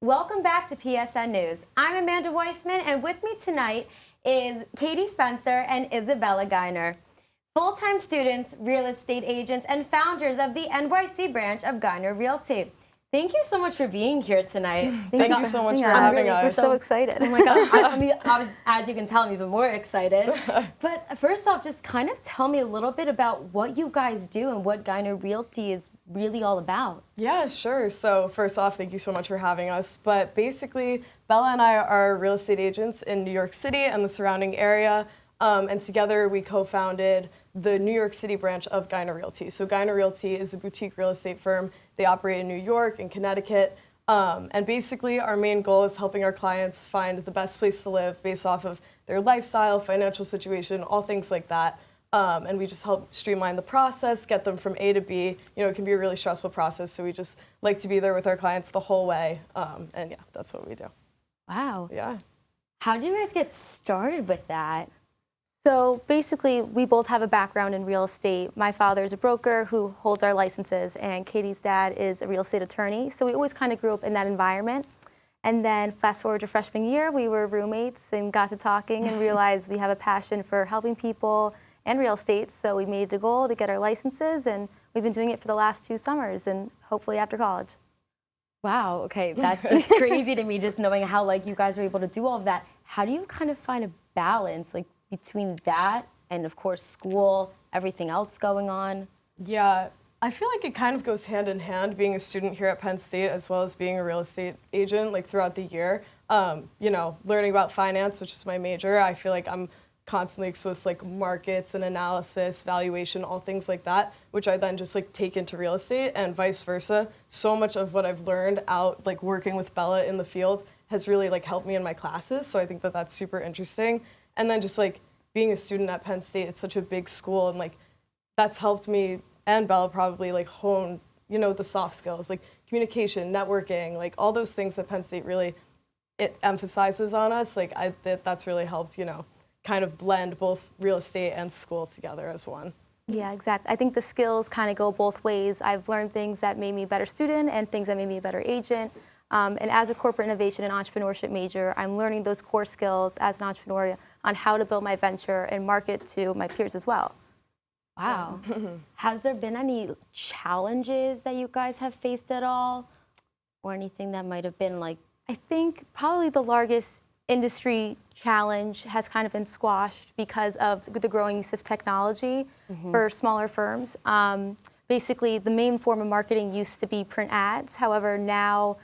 Welcome back to PSN News. I'm Amanda Weissman, and with me tonight is Katie Spencer and Isabella Giner, full-time students, real estate agents, and founders of the NYC branch of Giner Realty. Thank you so much for being here tonight. Thank you so much for having us. We're so excited. Oh my God, I was, as you can tell, I'm even more excited. But first off, just kind of tell me a little bit about what you guys do and what Giner Realty is really all about. Yeah, sure. So first off, thank you so much for having us. But basically, Bella and I are real estate agents in New York City and the surrounding area. And together we co-founded the New York City branch of Giner Realty. So Giner Realty is a boutique real estate firm. They operate in New York and Connecticut. And basically our main goal is helping our clients find the best place to live based off of their lifestyle, financial situation, all things like that. And we just help streamline the process, get them from A to B. You know, it can be a really stressful process, so we just like to be there with our clients the whole way. And yeah, that's what we do. Wow. Yeah. How did you guys get started with that? So basically, we both have a background in real estate. My father is a broker who holds our licenses, and Katie's dad is a real estate attorney. So we always kind of grew up in that environment. And then fast forward to freshman year, we were roommates and got to talking and realized we have a passion for helping people and real estate. So we made it a goal to get our licenses, and we've been doing it for the last 2 summers and hopefully after college. Wow, okay, that's just crazy to me, just knowing how like you guys were able to do all of that. How do you kind of find a balance like between that and of course school, everything else going on? Yeah, I feel like it kind of goes hand in hand, being a student here at Penn State as well as being a real estate agent like throughout the year. You know, learning about finance, which is my major, I feel like I'm constantly exposed to like markets and analysis, valuation, all things like that, which I then just like take into real estate and vice versa. So much of what I've learned out like working with Bella in the field has really like helped me in my classes. So I think that that's super interesting. And then just like being a student at Penn State, it's such a big school, and like that's helped me and Bella probably like hone, you know, the soft skills, like communication, networking, like all those things that Penn State really, it emphasizes on us. Like that's really helped, you know, kind of blend both real estate and school together as one. Yeah, exactly. I think the skills kind of go both ways. I've learned things that made me a better student and things that made me a better agent. And as a corporate innovation and entrepreneurship major, I'm learning those core skills as an entrepreneur on how to build my venture and market to my peers as well. Wow. Has there been any challenges that you guys have faced at all? Or anything that might have been like? I think probably the largest industry challenge has kind of been squashed because of the growing use of technology for smaller firms. Basically, the main form of marketing used to be print ads. However, now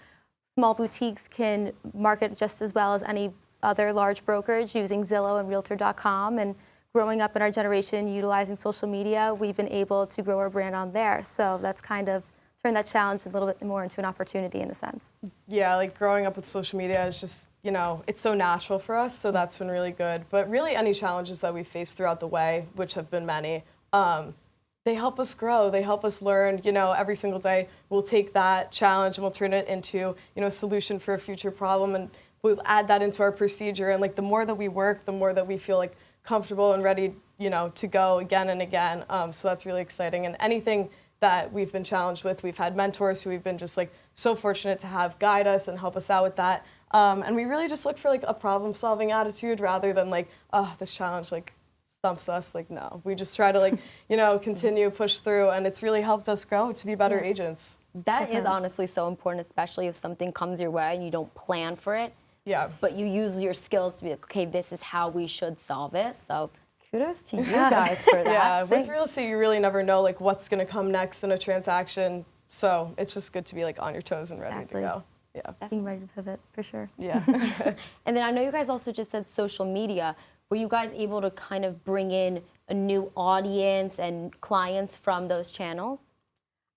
small boutiques can market just as well as any other large brokerage using Zillow and Realtor.com. And growing up in our generation utilizing social media, we've been able to grow our brand on there. So that's kind of turned that challenge a little bit more into an opportunity in a sense. Yeah, like growing up with social media is just, you know, it's so natural for us, so that's been really good. But really any challenges that we face throughout the way, which have been many, they help us grow, they help us learn, you know, every single day we'll take that challenge and we'll turn it into, you know, a solution for a future problem, and we'll add that into our procedure. And like the more that we work, the more that we feel like comfortable and ready, you know, to go again and again. So that's really exciting. And anything that we've been challenged with, we've had mentors who we've been just like so fortunate to have guide us and help us out with that. And we really just look for like a problem solving attitude rather than like, oh, this challenge like stumps us. Like, no, we just try to like, you know, continue, push through, and it's really helped us grow to be better agents. That is honestly so important, especially if something comes your way and you don't plan for it. Yeah. But you use your skills to be like, okay, this is how we should solve it. So kudos to you guys for that. Yeah, with real estate, you really never know like what's going to come next in a transaction. So it's just good to be like on your toes and ready to go. Yeah. Being ready to pivot, for sure. Yeah. And then I know you guys also just said social media. Were you guys able to kind of bring in a new audience and clients from those channels?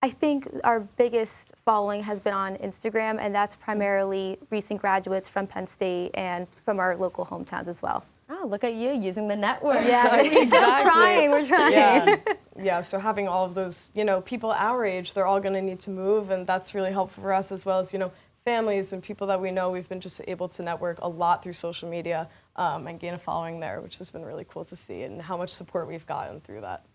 I think our biggest following has been on Instagram, and that's primarily recent graduates from Penn State and from our local hometowns as well. Oh, look at you using the network. Yeah, exactly. we're trying. Yeah. Yeah, so having all of those, you know, people our age, they're all going to need to move, and that's really helpful for us, as well as, you know, families and people that we know. We've been just able to network a lot through social media and gain a following there, which has been really cool to see, and how much support we've gotten through that.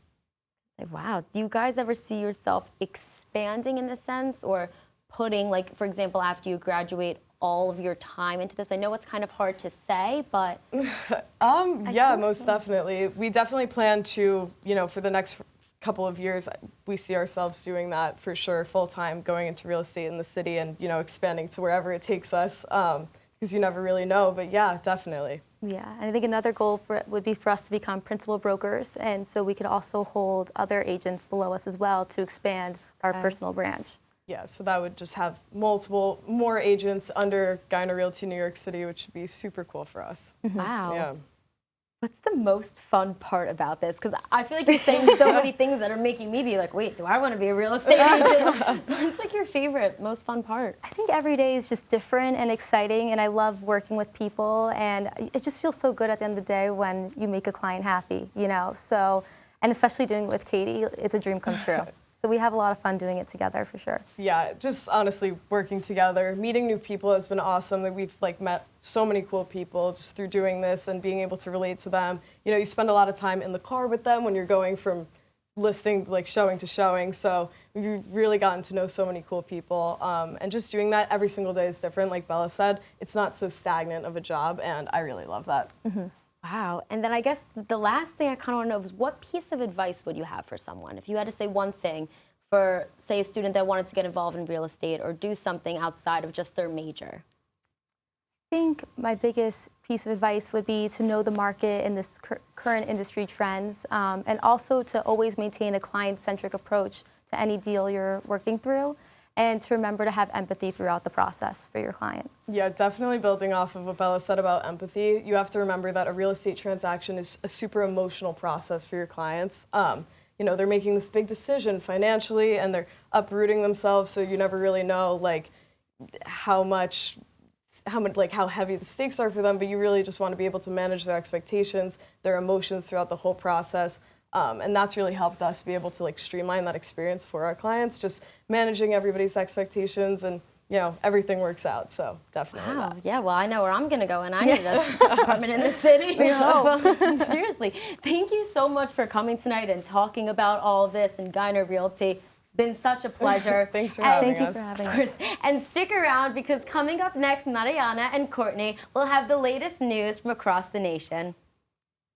Wow. Do you guys ever see yourself expanding in a sense, or putting, like, for example, after you graduate, all of your time into this? I know it's kind of hard to say, but yeah, most definitely. We definitely plan to, for the next couple of years, we see ourselves doing that for sure, full time, going into real estate in the city and, expanding to wherever it takes us, because you never really know. But yeah, definitely. Yeah, and I think another goal would be for us to become principal brokers, and so we could also hold other agents below us as well to expand our personal branch. Yeah, so that would just have more agents under Giner Realty New York City, which would be super cool for us. Wow. Yeah. What's the most fun part about this? Because I feel like you're saying so many things that are making me be like, wait, do I want to be a real estate agent? What's like your favorite, most fun part? I think every day is just different and exciting, and I love working with people, and it just feels so good at the end of the day when you make a client happy, So, and especially doing it with Katie, it's a dream come true. So we have a lot of fun doing it together for sure. Yeah, just honestly working together, meeting new people has been awesome. That we've met so many cool people just through doing this and being able to relate to them. You spend a lot of time in the car with them when you're going from listing, showing to showing. So we've really gotten to know so many cool people. And just doing that every single day is different. Like Bella said, it's not so stagnant of a job, and I really love that. Wow. And then I guess the last thing I kind of want to know is, what piece of advice would you have for someone? If you had to say one thing for, say, a student that wanted to get involved in real estate or do something outside of just their major? I think my biggest piece of advice would be to know the market and this current industry trends, and also to always maintain a client-centric approach to any deal you're working through, and to remember to have empathy throughout the process for your client. Yeah, definitely building off of what Bella said about empathy. You have to remember that a real estate transaction is a super emotional process for your clients. They're making this big decision financially, and they're uprooting themselves, so you never really know how heavy the stakes are for them, but you really just want to be able to manage their expectations, their emotions throughout the whole process. And that's really helped us be able to streamline that experience for our clients, just managing everybody's expectations, and everything works out. So definitely. Wow. That. Yeah. Well, I know where I'm gonna go, and I need a apartment in the city. Well, seriously, thank you so much for coming tonight and talking about all of this and Giner Realty. Been such a pleasure. Thanks for having us. Thank you for having us. And stick around, because coming up next, Mariana and Courtney will have the latest news from across the nation.